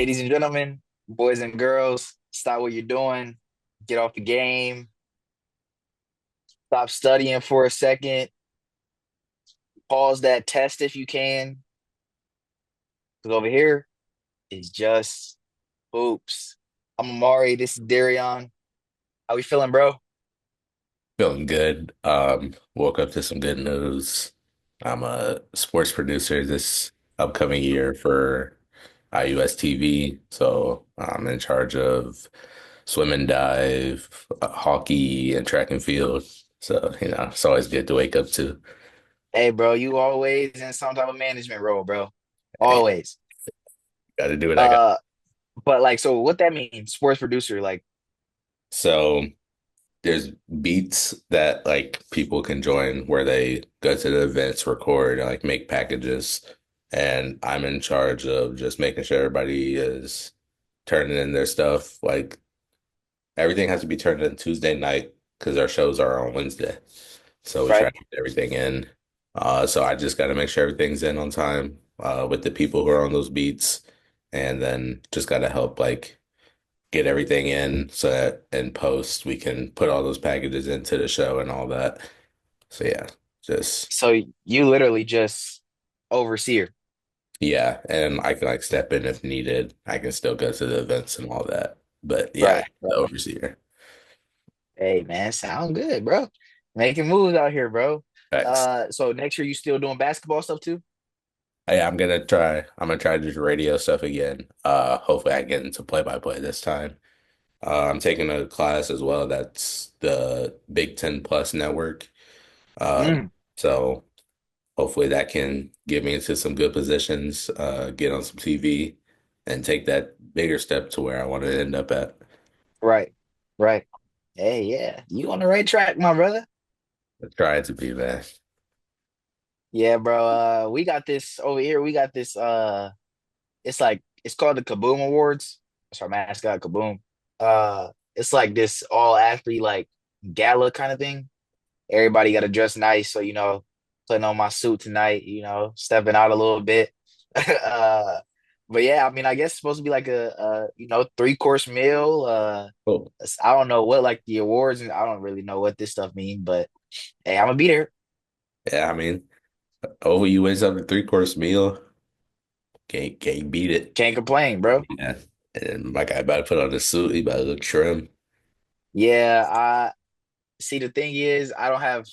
Ladies and gentlemen, boys and girls, stop what you're doing, get off the game, stop studying for a second, pause that test if you can, because over here is just hoops. I'm Amari, this is Darion. How we feeling, bro? Feeling good. Woke up to some good news. I'm a sports producer this upcoming year for IUS TV, so I'm in charge of swim and dive, hockey, and track and field. So, it's always good to wake up to. Hey, bro, you always in some type of management role, bro. Hey, Always. got to do what I got. Uh, but like, so what that means, sports producer, like, So, there's beats that like people can join where they go to the events, record, and like make packages. And I'm in charge of just making sure everybody is turning in their stuff. Like everything has to be turned in Tuesday night because our shows are on Wednesday. So we try right? to get everything in. So I just got to make sure everything's in on time with the people who are on those beats, and then just got to help like get everything in so that in post we can put all those packages into the show and all that. So yeah, just So you literally just overseer, yeah, and I can like step in if needed. I can still go to the events and all that. But yeah, right? I'm the overseer. Hey man, sound good, bro. Making moves out here, bro. Thanks. So next year you still doing basketball stuff too? Yeah, I'm gonna try to do radio stuff again. Hopefully I get into play-by-play this time. I'm taking a class as well that's the Big Ten Plus network. Mm, So hopefully that can get me into some good positions, get on some TV, and take that bigger step to where I want to end up at. right, right. Hey, yeah, you on the right track, my brother. Trying to be, man. Yeah, bro. We got this over here. We got this. It's called the Kaboom Awards. That's our mascot, Kaboom. It's like this all athlete like gala kind of thing. Everybody got to dress nice, so putting on my suit tonight. Stepping out a little bit. uh, but yeah, I mean, I guess it's supposed to be like a three-course meal. Cool. I don't know what like the awards, and I don't really know what this stuff mean, but hey, I'm gonna be there. Yeah, I mean, over you wins up a three-course meal. Can't beat it. Can't complain, bro. Yeah. And my guy about to put on the suit, he about to look trim. Yeah, I see. The thing is, I don't have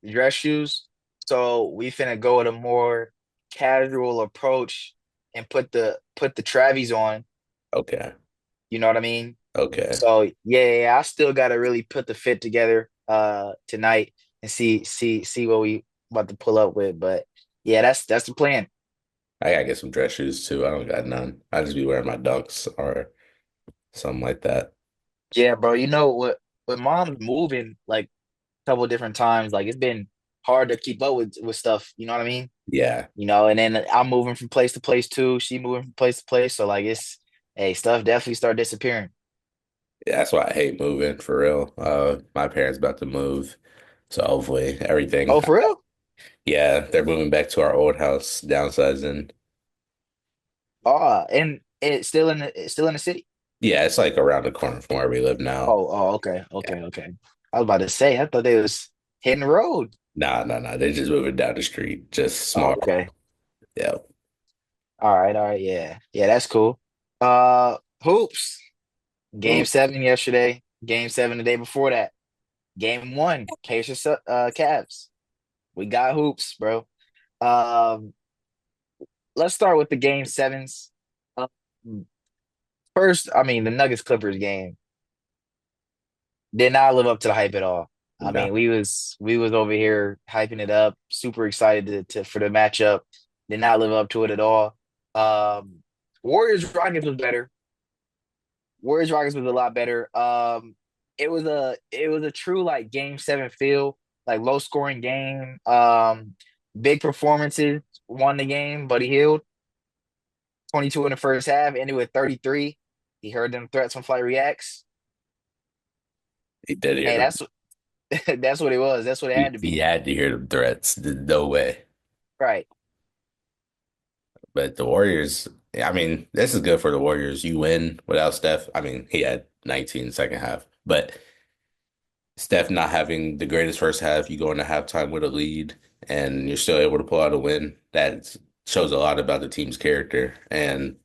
dress shoes, so we finna go with a more casual approach and put the Travies on. Okay. You know what I mean? Okay. So yeah, I still gotta really put the fit together tonight and see what we about to pull up with. But yeah, that's the plan. I gotta get some dress shoes too. I don't got none. I just be wearing my dunks or something like that. Yeah, bro. You know what? With mom's moving like a couple of different times, like it's been hard to keep up with stuff. You know what I mean? Yeah. And then I'm moving from place to place too. She moving from place to place. So like it's hey, stuff definitely start disappearing. Yeah, that's why I hate moving for real. My parents about to move. So hopefully everything. Oh, for real? Yeah, they're moving back to our old house, downsizing. Oh, and it's still in the city. Yeah, it's like around the corner from where we live now. Oh, okay, Yeah. okay, okay. I was about to say, I thought they was hitting the road. Nah, nah, nah. They're just moving down the street, just Oh, small. okay. Yeah. All right, yeah. Yeah, that's cool. Hoops. Game Ooh, 7 yesterday. Game 7 the day before that. Game 1, Pacers Cavs. We got hoops, bro. Um, let's start with the game sevens. Uh, First, I mean, the Nuggets Clippers game did not live up to the hype at all. I no. mean, we was over here hyping it up, super excited to for the matchup. Did not live up to it at all. Um, Warriors Rockets was better. Warriors Rockets was a lot better. It was a true like game 7 feel, like low scoring game. Big performances won the game, but he healed 22 in the first half, ended with 33. He heard them threats from Flight Reacts. He did hear Hey, them. that's what it was. That's what it had to He be. had to hear them threats. No way. Right. But the Warriors. I mean, this is good for the Warriors. You win without Steph. I mean, he had 19 second half, but Steph not having the greatest first half, you go into halftime with a lead and you're still able to pull out a win. That shows a lot about the team's character. And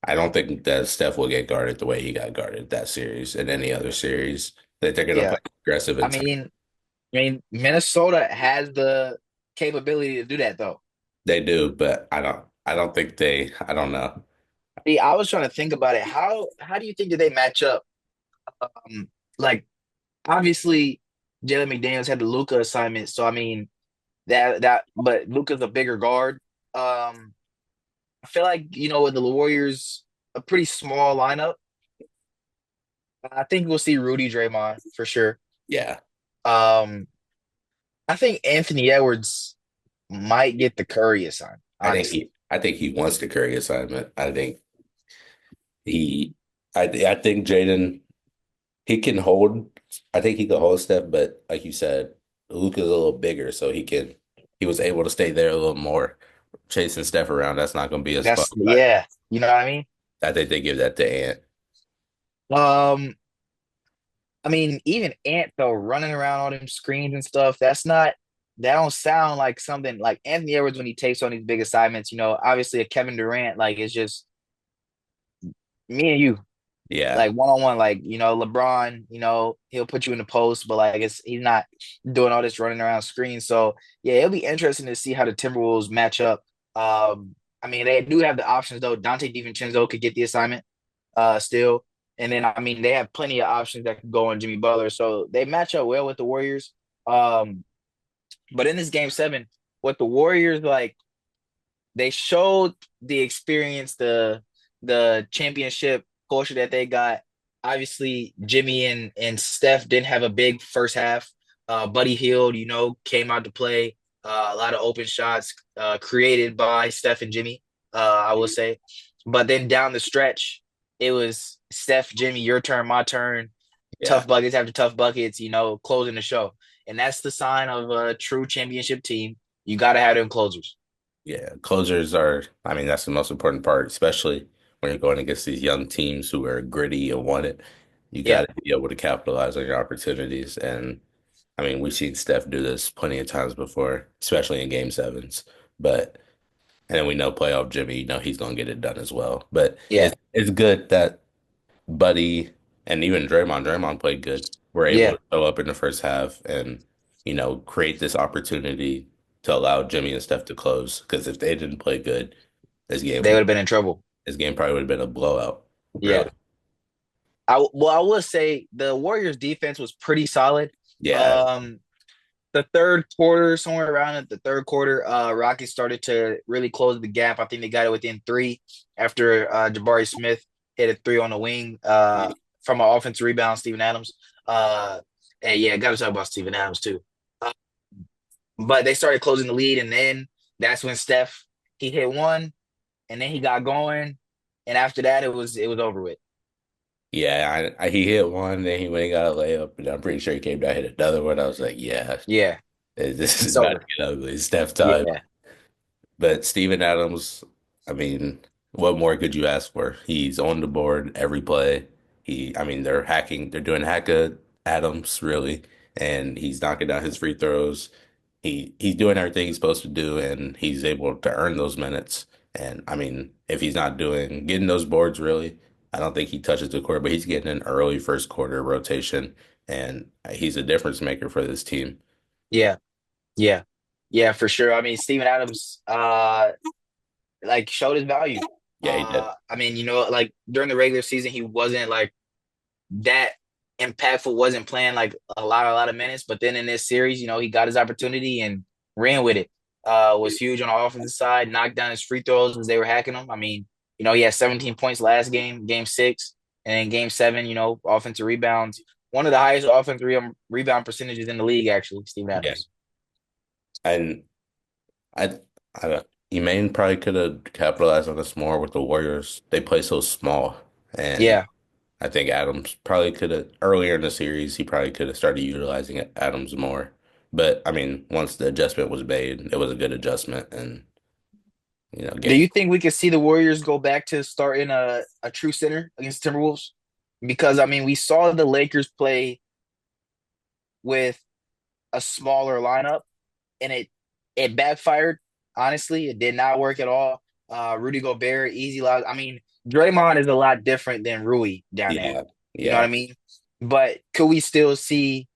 I don't think that Steph will get guarded the way he got guarded that series and any other series. That they're going to Yeah. play aggressive I and tight. mean, Minnesota has the capability to do that though. They do, but I don't think I don't know. See, I was trying to think about it. How do you think that they match up? Like obviously Jalen McDaniels had the Luca assignment, so I mean but Luca's a bigger guard. I feel like, with the Warriors, a pretty small lineup. I think we'll see Rudy Draymond for sure. Yeah. Um, I think Anthony Edwards might get the Curry assignment, honestly. I think he wants the Curry assignment. He I think Jaden he can hold. I think he can hold Steph, but like you said, Luka's a little bigger, so he was able to stay there a little more, chasing Steph around. That's not going to be as fun. That's yeah, you know what I mean? I think they give that to Ant. Um, I mean, even Ant though running around all them screens and stuff, that don't sound like something like Anthony Edwards when he takes on these big assignments, obviously a Kevin Durant, like it's just me and you, Yeah, like one on one, like LeBron, he'll put you in the post, but like he's not doing all this running around screens. So yeah, it'll be interesting to see how the Timberwolves match up. I mean, they do have the options though. Dante DiVincenzo could get the assignment, still, and then I mean they have plenty of options that could go on Jimmy Butler, so they match up well with the Warriors. Um, but in this game 7, what the Warriors like they showed the experience, the championship culture that they got. Obviously, Jimmy and Steph didn't have a big first half. Buddy Hield, came out to play. A lot of open shots created by Steph and Jimmy, I will say. But then down the stretch, it was Steph, Jimmy, your turn, my turn. yeah, Tough buckets after tough buckets, closing the show. And that's the sign of a true championship team. You got to have them closers. yeah. Closers are. I mean, that's the most important part, especially when you're going against these young teams who are gritty and want it. You got Yeah, to be able to capitalize on your opportunities. And I mean, we've seen Steph do this plenty of times before, especially in game sevens. But And then we know playoff Jimmy, he's gonna get it done as well. But yeah, it's good that Buddy and even Draymond played good. We're able yeah. to show up in the first half and, create this opportunity to allow Jimmy and Steph to close. Because if they didn't play good, this They would game have been in trouble. this game probably would have been a blowout, really. Yeah. I will say the Warriors defense was pretty solid. Yeah, Um, the third quarter, somewhere around at the third quarter, Rockets started to really close the gap. I think they got it within 3 after Jabari Smith hit a three on the wing from an offensive rebound, Steven Adams. And yeah, got to talk about Steven Adams too. Uh, but they started closing the lead, and then that's when Steph he hit one, and then he got going, and after that it was over with. yeah. He hit one, then he went and got a layup, and I'm pretty sure he came down and hit another one. I was like, yeah, Yeah, this is it's about to over. get ugly. It's Steph time. Yeah, But Steven Adams, I mean, what more could you ask for? He's on the board every play. I mean, they're doing hack Adams really, and he's knocking down his free throws. He's doing everything he's supposed to do, and he's able to earn those minutes. And I mean, if he's not getting those boards really, I don't think he touches the court, but he's getting an early first quarter rotation, and he's a difference maker for this team. yeah, yeah, yeah, for sure. I mean, Steven Adams, like showed his value. Yeah, he did. I mean, like during the regular season, he wasn't like that impactful, wasn't playing like a lot of minutes. But then in this series, he got his opportunity and ran with it. Was huge on the offensive side, knocked down his free throws as they were hacking him. I mean, he had 17 points last game 6, and then game 7, offensive rebounds. One of the highest offensive rebound percentages in the league, actually, Steven Yeah, Adams. and I Emaine probably could have capitalized on this more with the Warriors. They play so small, and Yeah, I think Adams probably could have earlier in the series. He probably could have started utilizing Adams more. But I mean, once the adjustment was made, it was a good adjustment, and Do Game. you think we could see the Warriors go back to starting a true center against the Timberwolves? Because I mean, we saw the Lakers play with a smaller lineup, and it backfired. Honestly, it did not work at all. Rudy Gobert, easy loss. I mean, Draymond is a lot different than Rui down there. Yeah, You know what yeah. I mean? But could we still see,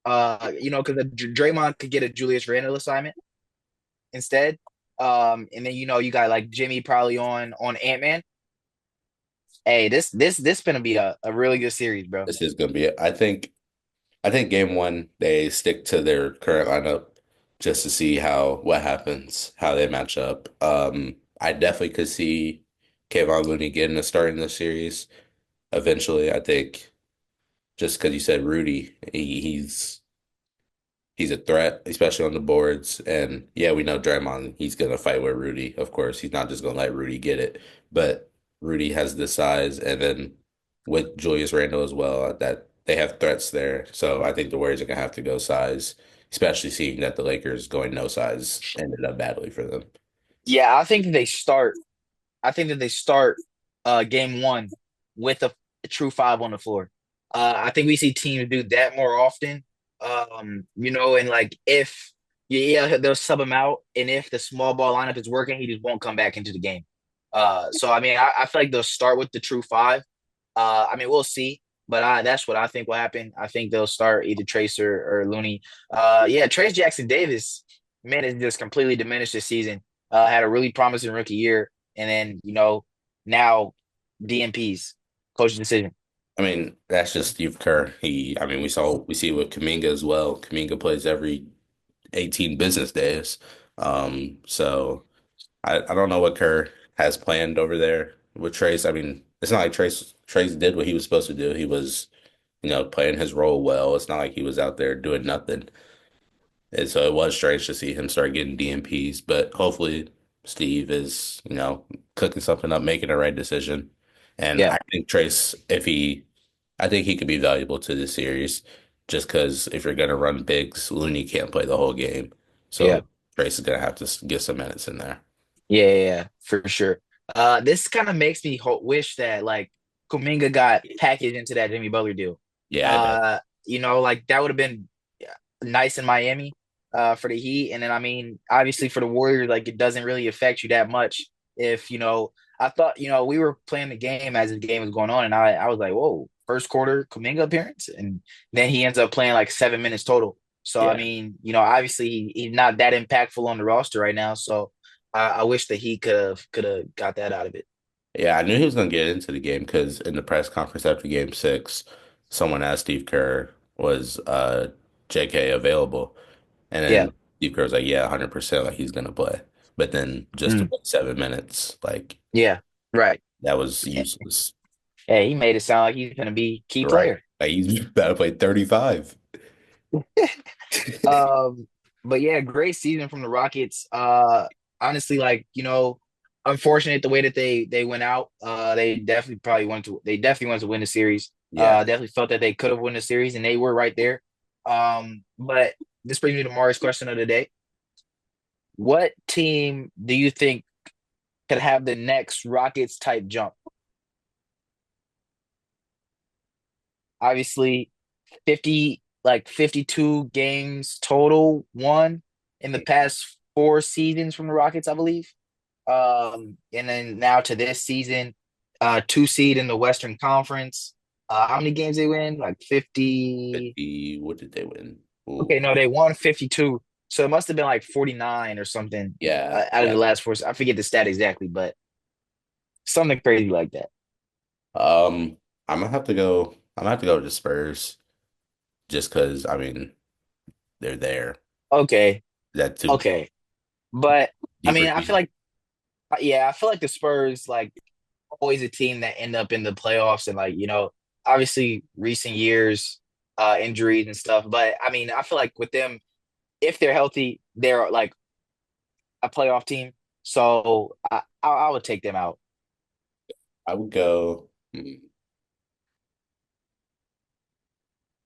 because Draymond could get a Julius Randle assignment instead. And then you got like Jimmy probably on Ant-Man. Hey, this gonna be a really good series, bro. This is gonna be it. I think game one they stick to their current lineup just to see how what happens, how they match up. I definitely could see Kevon Looney getting a start in this series eventually. I think just because you said Rudy, he's a threat, especially on the boards. And yeah, we know Draymond, he's gonna fight with Rudy. Of course, he's not just gonna let Rudy get it. But Rudy has the size, and then with Julius Randle as well, that they have threats there. So I think the Warriors are gonna have to go size, especially seeing that the Lakers going no size ended up badly for them. Yeah, I think that they start game one with a true five on the floor. I think we see teams do that more often. And like if yeah, they'll sub him out, and if the small ball lineup is working, he just won't come back into the game. So I mean, I feel like they'll start with the true five. I mean, we'll see, but that's what I think will happen. I think they'll start either Tracer or Looney. Yeah, Trace Jackson Davis, man, is just completely diminished this season. Had a really promising rookie year, and then now DMPs, coach's decision. I mean, that's just Steve Kerr. I mean, we see it with Kuminga as well. Kuminga plays every 18 business days. So I don't know what Kerr has planned over there with Trace. I mean, it's not like Trace did what he was supposed to do. He was, playing his role well. It's not like he was out there doing nothing. And so it was strange to see him start getting DMPs, but hopefully Steve is, cooking something up, making the right decision. And Yeah, I think he could be valuable to this series just because if you're going to run bigs, Looney can't play the whole game. yeah, So Trace is going to have to get some minutes in there. yeah, for sure. This kind of makes me wish that like Kuminga got packaged into that Jimmy Butler deal. Yeah, I bet. Like that would have been nice in Miami, for the Heat, and then I mean, obviously for the Warriors, like it doesn't really affect you that much if I thought we were playing the game as the game was going on, and I was like, whoa, first quarter Kuminga appearance, and then he ends up playing like 7 minutes total. So I Yeah. mean, obviously he's not that impactful on the roster right now. So I wish that he could have got that out of it. Yeah, I knew he was going to get into the game because in the press conference after game six, someone asked Steve Kerr, was JK available? And Yeah. then Steve Kerr was like, yeah, 100%, like he's going to play. But then just to Mm. play 7 minutes, like Yeah. Right. that was useless. Hey, he made it sound like he's gonna be key Right. player. Like he's about to play 35. Um, but yeah, great season from the Rockets. Honestly, like unfortunate the way that they went out. They definitely wanted to win the series. Yeah. Definitely felt that they could have won the series, and they were right there. But this brings me to Mari's question of the day. What team do you think could have the next Rockets type jump? Obviously, 52 games total won in the past four seasons from the Rockets, I believe. And then now to this season, two seed in the Western Conference. How many games they win? Like 50. 50, what did they win? Okay, Ooh. no, they won 52. So it must have been like 49 or something, Yeah. out of Yeah. the last four. I forget the stat exactly, but something crazy like that. I'm gonna have to go with the Spurs just because I mean they're there. Okay, That too okay. But I deeper mean, I feel team. like, yeah, I feel like the Spurs, like, always a team that end up in the playoffs, and like obviously recent years, injuries and stuff, but I mean I feel like with them, if they're healthy, they're like a playoff team. So I would take them out. I would go.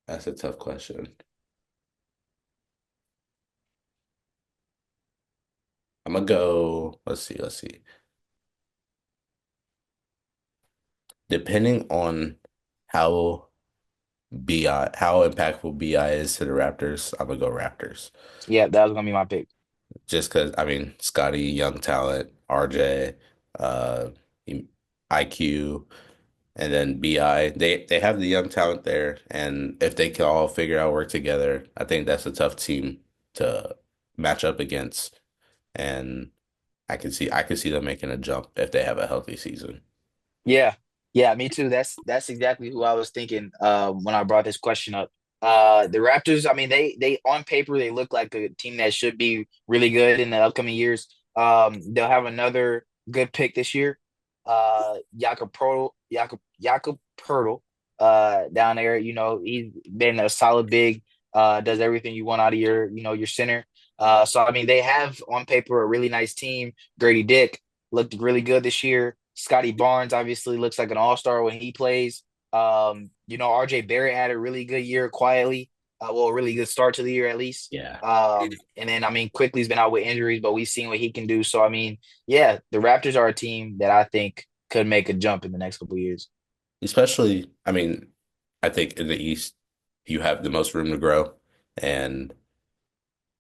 That's a tough question. gonna go. Let's see. Depending on how how impactful BI is to the Raptors, I'm gonna go Raptors. Yeah, that was gonna be my pick. Just because I mean, Scotty, young talent, RJ, uh, IQ, and then BI. They have the young talent there, and if they can all figure out work together, I think that's a tough team to match up against. And I can see them making a jump if they have a healthy season. Yeah. Yeah, me too. That's exactly who I was thinking when I brought this question up. The Raptors, I mean, they on paper they look like a team that should be really good in the upcoming years. They'll have another good pick this year. Jakob Poeltl, down there, he's been a solid big, does everything you want out of your center. So I mean, they have on paper a really nice team. Grady Dick looked really good this year. Scotty Barnes obviously looks like an all-star when he plays. RJ Barrett had a really good year quietly. Well, a really good start to the year at least. Yeah. And then I mean, Quickly's been out with injuries, but we've seen what he can do. So I mean, yeah, the Raptors are a team that I think could make a jump in the next couple of years. Especially, I mean, I think in the East, you have the most room to grow. And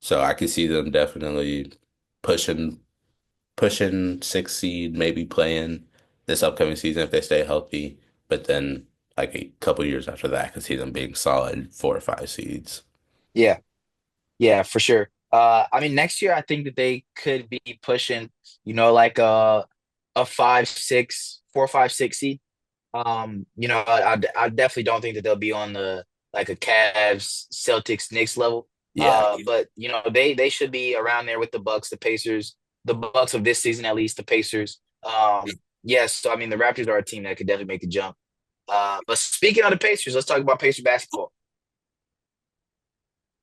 so I can see them definitely pushing, pushing six seed, maybe playing this upcoming season if they stay healthy. But then, like a couple years after that, I can see them being solid 4 or 5 seeds. Yeah, yeah, for sure. I mean, next year I think that they could be pushing, like a 5, 6, 4, 5, 6 seed. I definitely don't think that they'll be on the like a Cavs, Celtics, Knicks level. Yeah. But they should be around there with the Bucks, the Pacers, the Bucks of this season at least, the Pacers. Yes, so I mean the Raptors are a team that could definitely make a jump. But speaking of the Pacers, let's talk about Pacer basketball.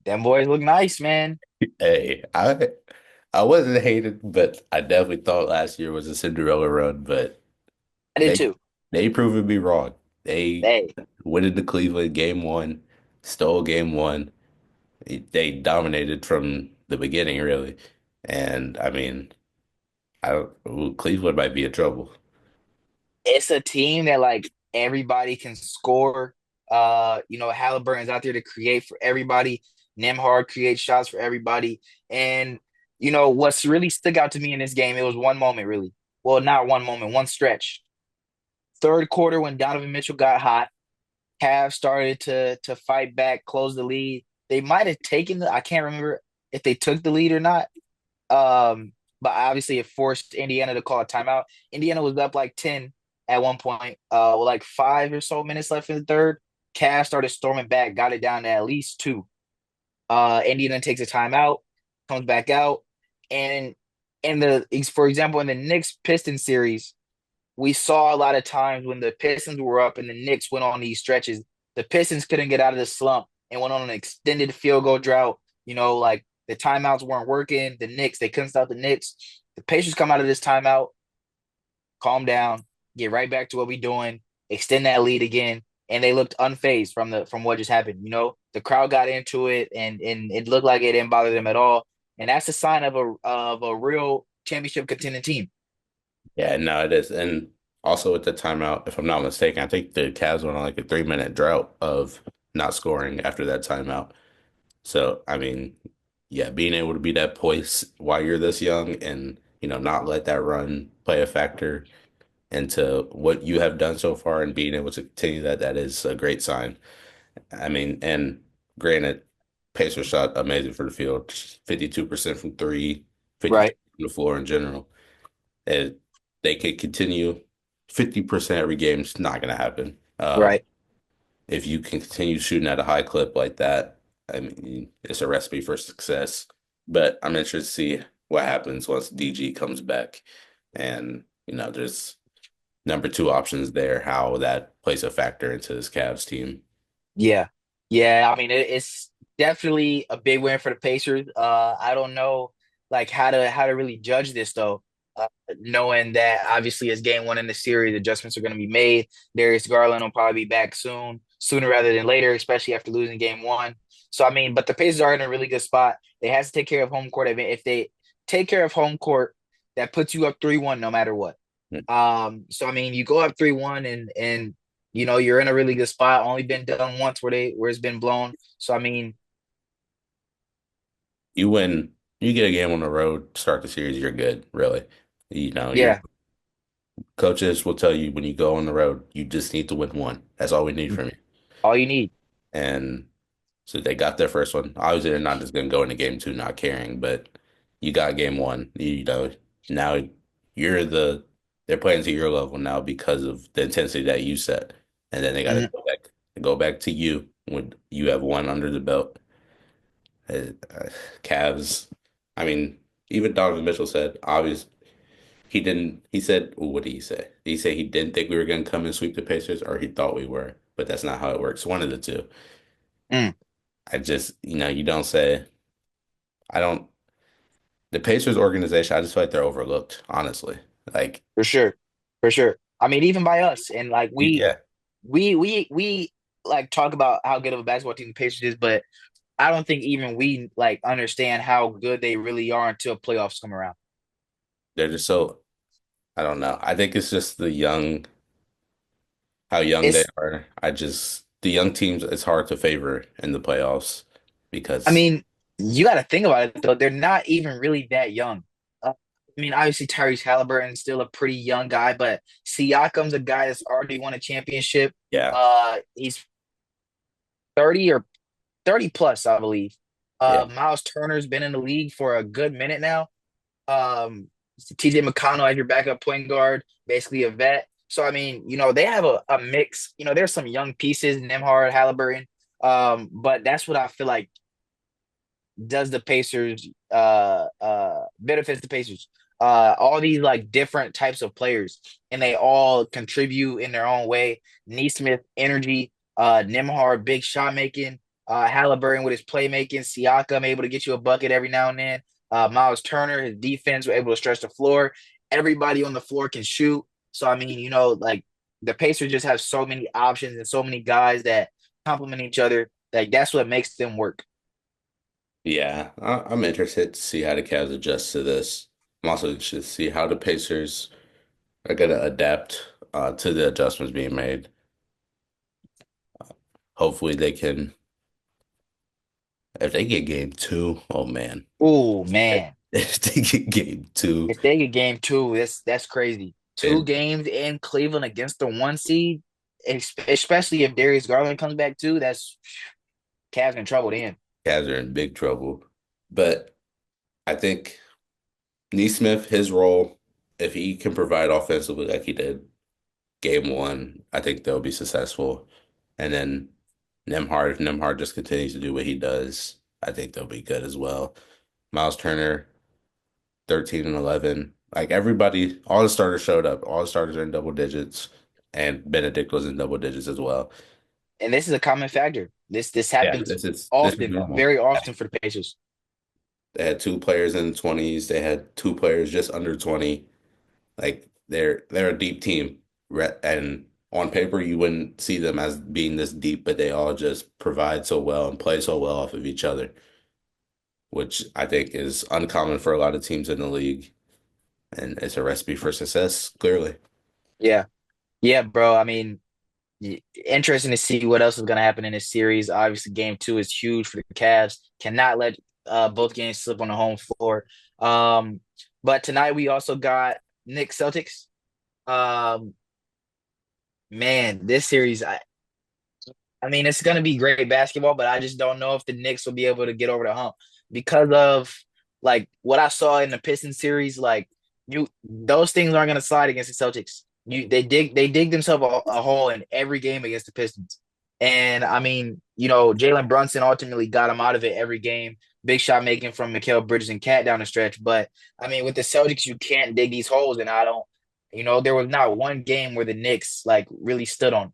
Them boys look nice, man. Hey, I wasn't hating, but I definitely thought last year was a Cinderella run, but I did they too. they proven me wrong. They Hey, went into Cleveland game one, stole game one. They dominated from the beginning, really. And I mean, Cleveland might be in trouble. it's a team that like everybody can score. Halliburton's out there to create for everybody. Nemhard creates shots for everybody. And what's really stuck out to me in this game, it was one moment really. Well, not one moment, one stretch. Third quarter when Donovan Mitchell got hot, Cavs started to fight back, close the lead. They might have taken I can't remember if they took the lead or not. Um, but obviously it forced Indiana to call a timeout. Indiana was up like 10 at one point, with like 5 or so minutes left in the third. Cavs started storming back, got it down to at least two. Indiana takes a timeout, comes back out, and for example, in the Knicks Pistons series, we saw a lot of times when the Pistons were up and the Knicks went on these stretches, the Pistons couldn't get out of the slump and went on an extended field goal drought. Like the timeouts weren't working. The Knicks, they couldn't stop the Knicks. The Pacers come out of this timeout, calm down, get right back to what we're doing, extend that lead again. And they looked unfazed from what just happened. The crowd got into it and it looked like it didn't bother them at all. And that's a sign of a real championship contending team. Yeah, no, it is. And also with the timeout, if I'm not mistaken, I think the Cavs went on like a 3 minute drought of not scoring after that timeout. So, I mean, yeah, being able to be that poised while you're this young and, not let that run play a factor into what you have done so far and being able to continue that, that is a great sign. I mean, and granted, Pacers shot amazing for the field, 52% from three, 52 Right, from the floor in general. And they could continue 50% every game. It's not going to happen. right. If you can continue shooting at a high clip like that, I mean, it's a recipe for success. But I'm interested to see what happens once DG comes back. And, there's number two options there, how that plays a factor into this Cavs team. Yeah. Yeah. I mean, it's definitely a big win for the Pacers. I don't know like how to really judge this though. Knowing that obviously it's game one in the series, adjustments are going to be made. Darius Garland will probably be back sooner rather than later, especially after losing game one. So I mean, but the Pacers are in a really good spot. They have to take care of home court if they take care of home court that puts you up 3-1 no matter what. So I mean, you go up 3-1 and you're in a really good spot. Only been done once where it's been blown. So I mean, You win, you get a game on the road, start the series, you're good, really. Your yeah, coaches will tell you when you go on the road, you just need to win one. That's all we need from you. all you need. And so they got their first one. Obviously, they're not just going to go into game two not caring, but you got game one. Now they're playing to your level now because of the intensity that you set. And then they got to Mhm. go back to you when you have one under the belt. Cavs, I mean, even Donovan Mitchell said, obvious, he said, well, what did he say? Did he say he didn't think we were going to come and sweep the Pacers or he thought we were? But that's not how it works. One of the two. Mm, I just, you don't say, I don't, the Pacers organization, I just feel like they're overlooked, honestly. Like, for sure, for sure. I mean, even by us, and like yeah, we like talk about how good of a basketball team the Pacers is, but I don't think even we like understand how good they really are until playoffs come around. they're just so, I don't know. I think it's just how young they It's are. The young teams, it's hard to favor in the playoffs I because, mean, you got to think about it though. They're not even really that young. I mean, obviously Tyrese Halliburton's still a pretty young guy, but Siakam's a guy that's already won a championship. yeah, He's 30 or 30 plus, I believe. yeah, Miles Turner's been in the league for a good minute now. Um, TJ McConnell as your backup point guard, basically a vet. So I mean, they have a mix. There's some young pieces, Nembhard, Halliburton. But that's what I feel like does the Pacers benefits the Pacers. All these like different types of players, and they all contribute in their own way. Neesmith energy, Nembhard big shot making, Halliburton with his playmaking, Siakam able to get you a bucket every now and then. Miles Turner, his defense were able to stretch the floor. Everybody on the floor can shoot. So I mean, like the Pacers just have so many options and so many guys that complement each other. Like that's what makes them work. yeah. I'm interested to see how the Cavs adjust to this. I'm also interested to see how the Pacers are going to adapt to the adjustments being made. Hopefully they can, if they get game two, oh man. Oh man. If they get game two, If they get game two, that's crazy. Two and games in Cleveland against the one seed, especially if Darius Garland comes back too, that's Cavs in trouble then. Cavs are in big trouble. But I think Neesmith, his role, if he can provide offensively like he did game one, I think they'll be successful. And then Nemhard, if Nemhard just continues to do what he does, I think they'll be good as well. Miles Turner, 13 and 11. Like everybody, all the starters showed up. All the starters are in double digits, and Benedict was in double digits as well. And this is a common factor. This Yeah, happens this is often, normal. very often for the Pacers. They had two players in the 20s. They had two players just under 20. Like they're a deep team. And on paper, you wouldn't see them as being this deep, but they all just provide so well and play so well off of each other, which I think is uncommon for a lot of teams in the league. And it's a recipe for success, clearly. Yeah. Yeah, bro. I mean, interesting to see what else is going to happen in this series. Obviously, game two is huge for the Cavs. Cannot let both games slip on the home floor. Um, but tonight we also got Knicks Celtics. Um, man, this series, I mean, it's going to be great basketball, but I just don't know if the Knicks will be able to get over the hump because of like what I saw in the Pistons series. Like those things aren't going to slide against the Celtics. They dig themselves a hole in every game against the Pistons, and I mean, Jalen Brunson ultimately got them out of it every game. Big shot making from Mikal Bridges and Cat down the stretch, but I mean, with the Celtics, you can't dig these holes, and I don't. There was not one game where the Knicks like really stood on.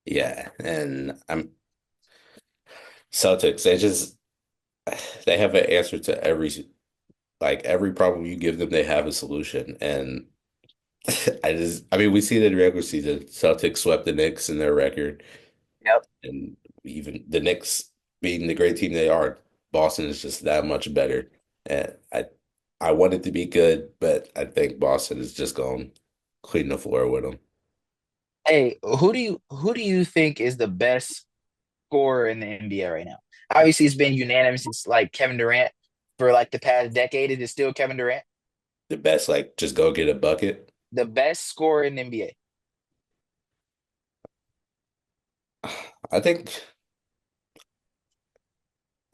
Yeah, and I'm Celtics. They have an answer to every problem you give them. They have a solution, and I mean, we see that in the regular season. Celtics swept the Knicks in their record, Yep. and even the Knicks being the great team they are, Boston is just that much better. And I want it to be good, but I think Boston is just going to clean the floor with them. Hey, who do you think is the best scorer in the NBA right now? Obviously, it's been unanimous. It's like Kevin Durant for like the past decade. Is it still Kevin Durant? The best, like, just go get a bucket. The best scorer in the NBA. I think,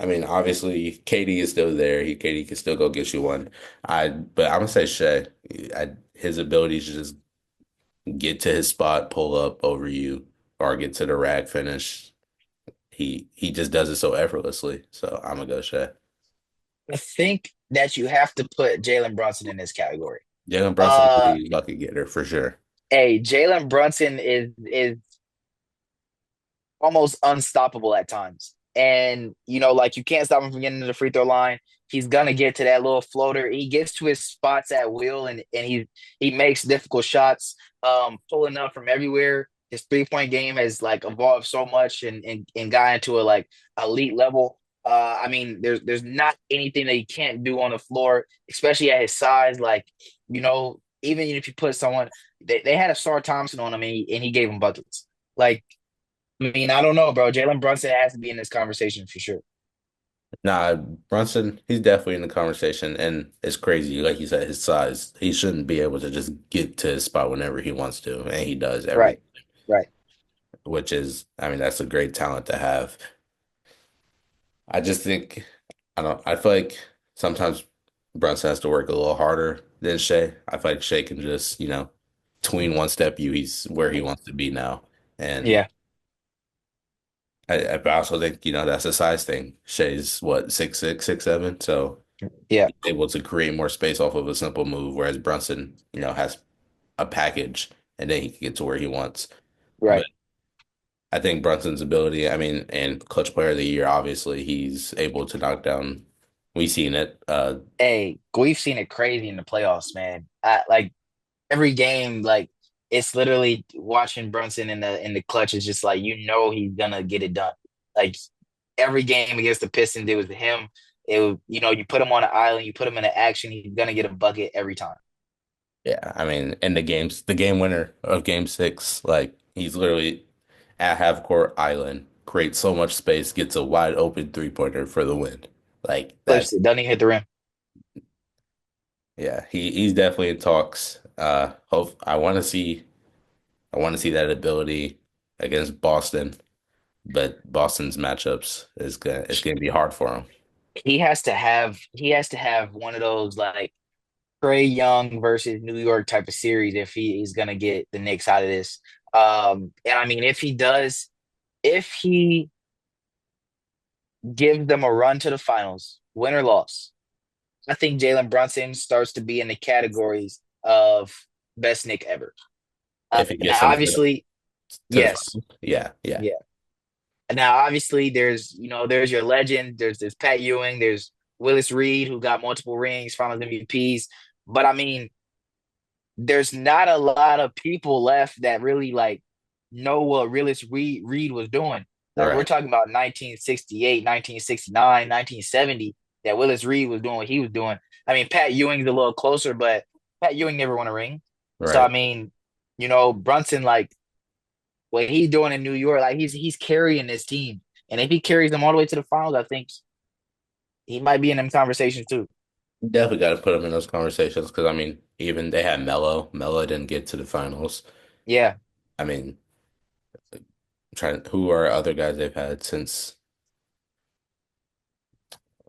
I mean, obviously, KD is still there. KD can still go get you one. But I'm gonna say Shai. His ability to just get to his spot, pull up over you, or get to the rack finish. He just does it so effortlessly. So I'm gonna go Shai. I think that you have to put Jalen Brunson in this category. Jalen Brunson, Uh, the lucky getter for sure. hey, Jalen Brunson is almost unstoppable at times. And like you can't stop him from getting to the free throw line. He's gonna get to that little floater. He gets to his spots at will, and he makes difficult shots, pulling up from everywhere. His 3-point game has like evolved so much and got into a like elite level. I mean, there's not anything that he can't do on the floor, especially at his size. Like, even if you put someone, they had a Star Thompson on him and he gave him buckets. Like, I mean, I don't know, bro. Jalen Brunson has to be in this conversation for sure. Nah, Brunson, he's definitely in the conversation, and it's crazy. Like you said, his size, he shouldn't be able to just get to his spot whenever he wants to, and he does Right, every, right. which is, I mean, that's a great talent to have. I just think, I feel like sometimes Brunson has to work a little harder than Shea. I feel like Shea can just, tween one step you, he's where he wants to be now. And Yeah, I also think, that's a size thing. Shea's what, 6'6", 6'7", so yeah, he's able to create more space off of a simple move, whereas Brunson, has a package and then he can get to where he wants. But right. I think Brunson's ability, I mean, and clutch player of the year, obviously, he's able to knock down. We've seen it. Hey, we've seen it crazy in the playoffs, man. Like every game, like it's literally watching Brunson in the clutch is just like he's gonna get it done. Like every game against the Pistons, it was him. You put him on an island, you put him in an action, he's gonna get a bucket every time. Yeah, I mean, and the game winner of Game 6, like he's literally at half court island, creates so much space, gets a wide open 3-pointer for the win. Like Clips that, it, doesn't even hit the rim. yeah, he's definitely in talks. I want to see that ability against Boston, but Boston's matchups it's gonna be hard for him. He has to have one of those like Trey Young versus New York type of series if he is gonna get the Knicks out of this. And I mean, if he does, if he gives them a run to the finals, win or loss, I think Jalen Brunson starts to be in the categories of best Nick ever. If he gets Now, them obviously, to the yes, finals, yeah, yeah, yeah. Now, obviously, there's your legend. There's Pat Ewing. There's Willis Reed, who got multiple rings, Finals MVPs. But I mean, there's not a lot of people left that really like know what Reed was doing. Like we're right, talking about 1968, 1969, 1970 that Willis Reed was doing what he was doing. I mean, Pat Ewing's a little closer, but Pat Ewing never won a ring. So I right. mean, Brunson, like what he's doing in New York, like he's carrying this team. And if he carries them all the way to the finals, I think he might be in them conversations too. Definitely got to put him in those conversations because I mean, even they had Melo. Melo didn't get to the finals. Yeah, I mean, trying who are other guys they've had since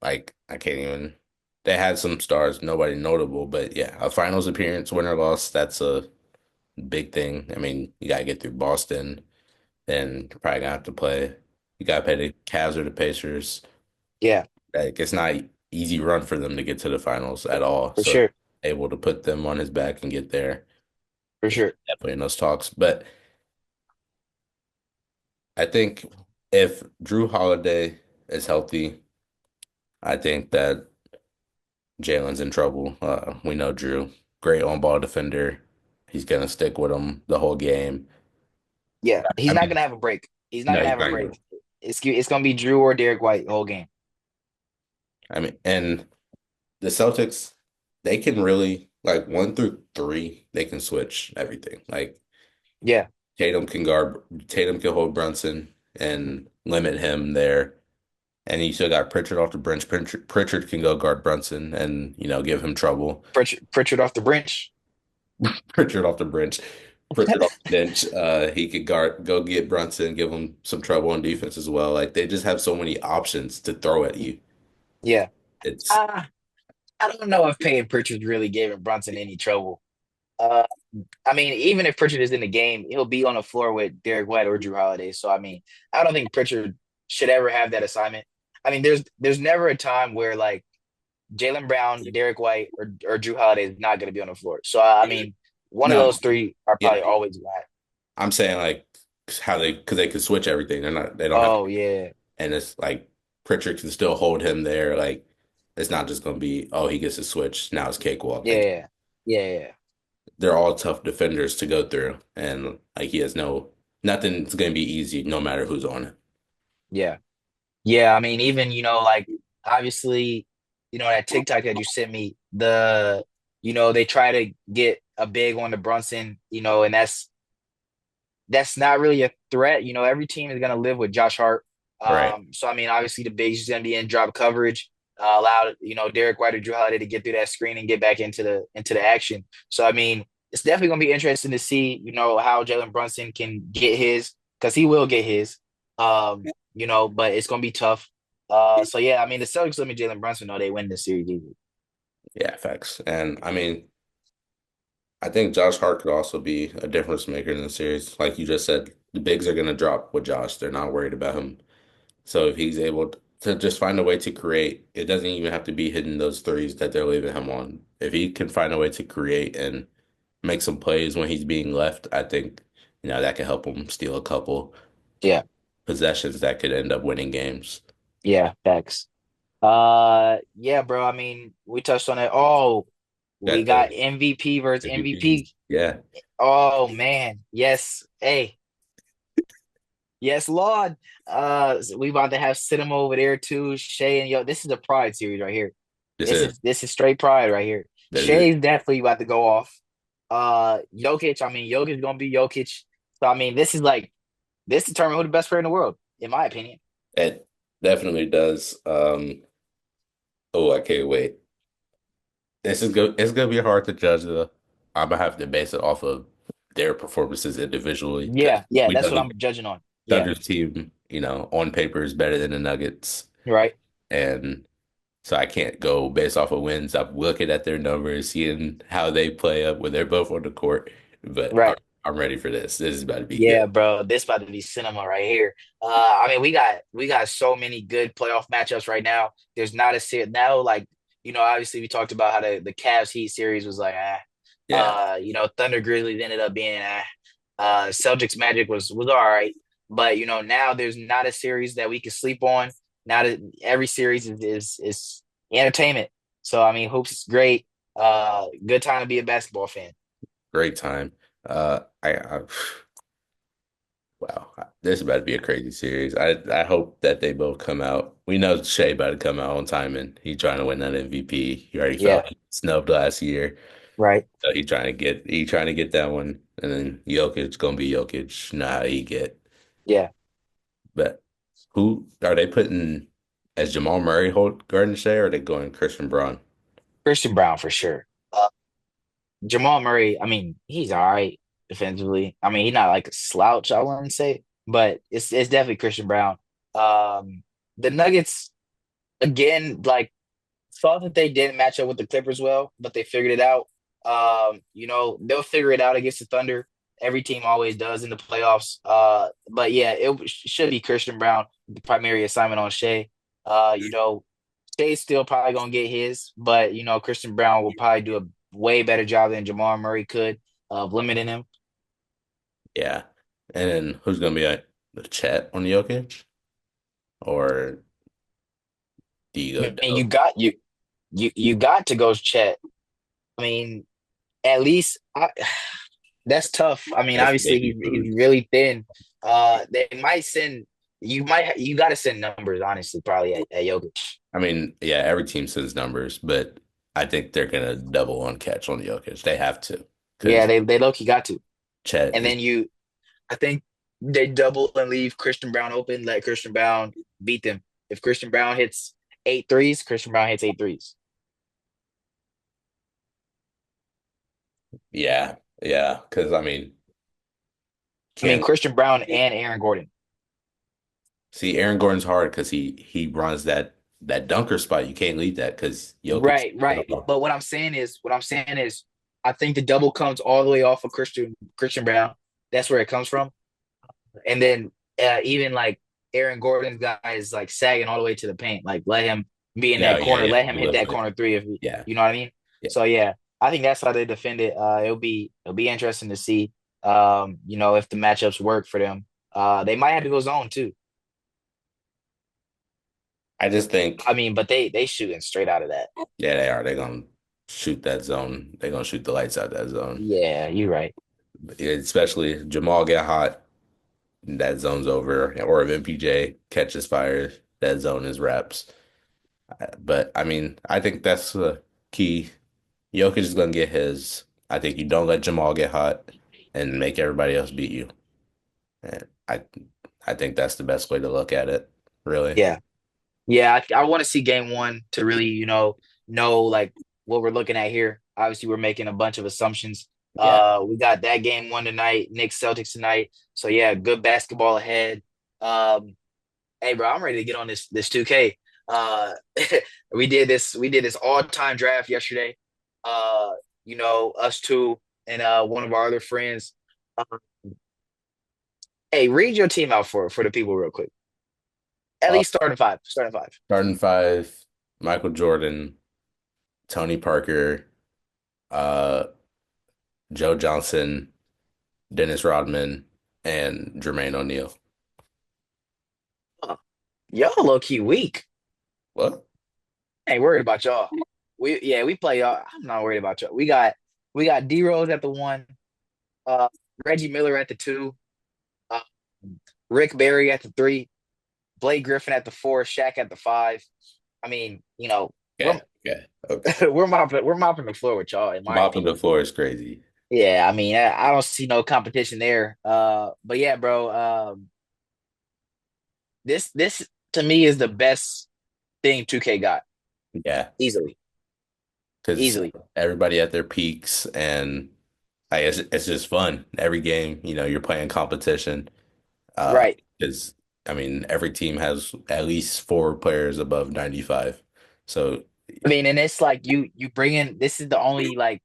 like I can't even. They had some stars, nobody notable, but yeah, a finals appearance, win or loss, that's a big thing. I mean, you gotta get through Boston, then you're probably gonna have to play. You gotta play the Cavs or the Pacers. yeah, Like it's not easy run for them to get to the finals at all. for So sure. able to put them on his back and get there. For He's sure. definitely in those talks. But I think if Drew Holiday is healthy, I think that Jalen's in trouble. We know Drew, great on ball defender. He's gonna stick with him the whole game. Yeah, he's I not mean, gonna have a break. He's not no, gonna he's have a not gonna. break. It's gonna be Drew or Derek White the whole game. I mean, and the Celtics. they can really like 1 through 3, they can switch everything. Like Yeah, Tatum can hold Brunson and limit him there. And you still got Pritchard off the bench. Pritchard can go guard Brunson and, give him trouble. Pritchard off the bench. Pritchard off the bench. Pritchard off the bench. He could go get Brunson, give him some trouble on defense as well. Like they just have so many options to throw at you. Yeah. It's Uh, I don't know if paying Pritchard really gave Brunson any trouble. Uh, I mean, even if Pritchard is in the game, he'll be on the floor with Derek White or Drew Holiday. So I mean, I don't think Pritchard should ever have that assignment. I mean, there's never a time where like Jalen Brown, Derek White, or Drew Holiday is not going to be on the floor. So I mean, one of no, those three are yeah. probably always going. I'm saying like how because they can switch everything. They don't have, Oh yeah, and it's like Pritchard can still hold him there. Like it's not just gonna be, oh, he gets to switch. Now it's cakewalk. Like yeah, yeah, they're all tough defenders to go through, and like he has nothing's gonna be easy no matter who's on it. yeah, yeah. I mean, even like obviously, that TikTok that you sent me, they try to get a big on the Brunson, and that's not really a threat. Every team is going to live with Josh Hart. Right. So I mean, obviously the bigs is going to be in drop coverage. Allow Derek White or Drew Holiday to get through that screen and get back into the action. So I mean, it's definitely going to be interesting to see how Jalen Brunson can get his because he will get his. But it's going to be tough. So yeah, I mean the Celtics let me Jalen Brunson know they win this series easily. Yeah, facts. And I mean, I think Josh Hart could also be a difference maker in the series. Like you just said, the bigs are gonna drop with Josh. They're not worried about him. So if he's able to just find a way to create, it doesn't even have to be hitting those threes that they're leaving him on. If he can find a way to create and make some plays when he's being left, I think, that could help him steal a couple Yeah, possessions that could end up winning games. yeah, facts. Yeah, bro. I mean, we touched on it. Oh, we Got got the MVP versus MVPs. MVP. Yeah, Oh man, yes. Hey, yes, Lord. So we about to have Cinema over there too. Shay and yo, this is a pride series right here. this This is is this is straight pride right here. this is Shay's definitely about to go off. Jokic. I mean, Jokic gonna be Jokic. So I mean, this determines who the best player in the world, in my opinion. it definitely does. Oh, I can't wait. This is good. It's gonna be hard to judge though. I'm gonna have to base it off of their performances individually because Yeah, yeah, we that's know what the I'm judging on. Yeah, Thunder's team, on paper is better than the Nuggets, right, and so I can't go based off of wins. I'm looking at their numbers, seeing how they play up when they're both on the court. But I'm, right. I'm ready for this. This is about to be good. Yeah, bro, this about to be cinema right here. I mean, we got so many good playoff matchups right now. There's not a series now, like obviously we talked about how the Cavs Heat series was like, Yeah, Thunder Grizzlies ended up being Celtics Magic was all right, but now there's not a series that we can sleep on. Now that every series is entertainment. So I mean, hoops is great. Good time to be a basketball fan. great time. I Wow, this is about to be a crazy series. I hope that they both come out. We know Shea about to come out on time, and he's trying to win that MVP. He already Yeah, felt snubbed last year, right. so he trying to get that one. And then Jokic gonna be Jokic. Know how he get. Yeah. But who are they putting as Jamal Murray hold guarding Shea, or are they going Christian Braun? Christian Brown for sure. Jamal Murray, I mean, he's all right defensively. I mean, he's not like a slouch, I wouldn't say, but it's definitely Christian Brown. Um, the Nuggets again, like thought that they didn't match up with the Clippers well, but they figured it out. They'll figure it out against the Thunder. Every team always does in the playoffs. But yeah, should be Christian Brown, the primary assignment on Shea. Shay's still probably gonna get his, but Christian Brown will probably do a way better job than Jamal Murray could of limiting him. Yeah, and then who's gonna be the Chet on Jokic, or do you go I mean, you Dope? got you got to go Chet. I mean, at least that's tough. I mean, That's obviously baby he's food. really thin. They might send you got to send numbers honestly probably at Jokic. I mean, yeah, every team sends numbers, but I think they're gonna double on catch on Jokic. They have to Yeah, because they low key got to. Chet And is. then I think they double and leave Christian Brown open, let Christian Brown beat them. If Christian Brown hits eight threes, Christian Brown hits eight threes. Yeah, yeah. Because I mean, I mean, can't Christian Brown and Aaron Gordon. see Aaron Gordon's hard because he runs that dunker spot. You can't lead that because Jokic. Right, right. But what I'm saying is, I think the double comes all the way off of Christian Brown. That's where it comes from. And then even like Aaron Gordon's guy is like sagging all the way to the paint. Like let him be in Yeah, that yeah, corner. yeah. Let him You hit live that with. corner three if Yeah, you know what I mean. yeah. So yeah, I think that's how they defend it. It'll be interesting to see. If the matchups work for them. They might have to go zone too. I just I think, mean, but they shooting straight out of that. yeah, they are. They're gonna shoot that zone. They're gonna shoot the lights out that zone. Yeah, you're right. Especially if Jamal get hot, that zone's over. Or if MPJ catches fire, that zone is wraps. But I mean, I think that's the key. Jokic is gonna get his. I think you don't let Jamal get hot and make everybody else beat you. And I think that's the best way to look at it, really. Yeah. Yeah, I want to see game one to really, know like what we're looking at here. Obviously, we're making a bunch of assumptions. Yeah. We got that game one tonight, Knicks Celtics tonight. So yeah, good basketball ahead. Um, hey bro, I'm ready to get on this 2K. Uh we did this all-time draft yesterday. Uh, us two and one of our other friends. Uh, hey, read your team out for the people real quick. At Uh, least starting five. Starting five. Starting five, Michael Jordan, Tony Parker, uh, Joe Johnson, Dennis Rodman, and Jermaine O'Neal. Huh. Y'all low key weak. What? Ain't worried about y'all. We play y'all. I'm not worried about y'all. We got D Rose at the one, uh Reggie Miller at the two, uh, Rick Barry at the three, Blake Griffin at the four, Shaq at the five. I mean, we're Okay, okay, okay. we're mopping the floor with y'all, in my Mopping the opinion. floor is crazy. Yeah, I mean, I don't see no competition there. But yeah, bro, this to me is the best thing 2K got Yeah, easily, because easily. everybody at their peaks, and I guess it's just fun. Every game, you're playing competition. Right. Because I mean, every team has at least four players above 95. So I mean, and it's like you bring in this is the only like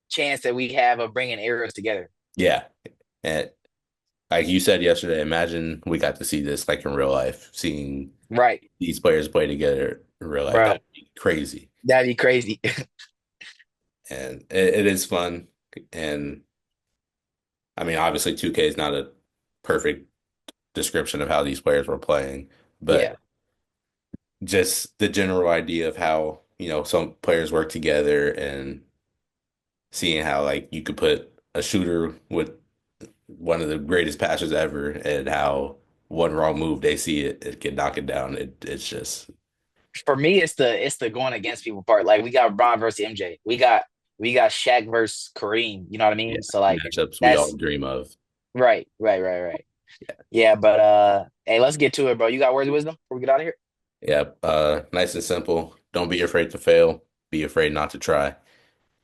chance that we have of bringing eras together. yeah, and like you said yesterday, imagine we got to see this like in real life, seeing Right, these players play together in real life. That bro. would be crazy, That'd be crazy. and it is fun. And I mean, obviously, 2K is not a perfect description of how these players were playing, Yeah. but just the general idea of how, some players work together and seeing how like you could put a shooter with one of the greatest passers ever and how one wrong move they see it can knock it down. It's just For me, it's the going against people part. Like we got Bron versus MJ. We got Shaq versus Kareem. You know what I yeah, mean? So like matchups we all that's dream of. right, right, right, right. Yeah. Yeah, but hey, let's get to it, bro. You got words of wisdom before we get out of here? Yeah. Nice and simple. Don't be afraid to fail. Be afraid not to try.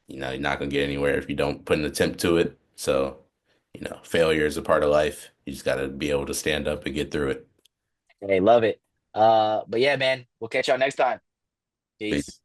You're not gonna get anywhere if you don't put an attempt to it. So, failure is a part of life. You just gotta be able to stand up and get through it. Hey, love it. But yeah, man, we'll catch y'all next time. Peace. Peace.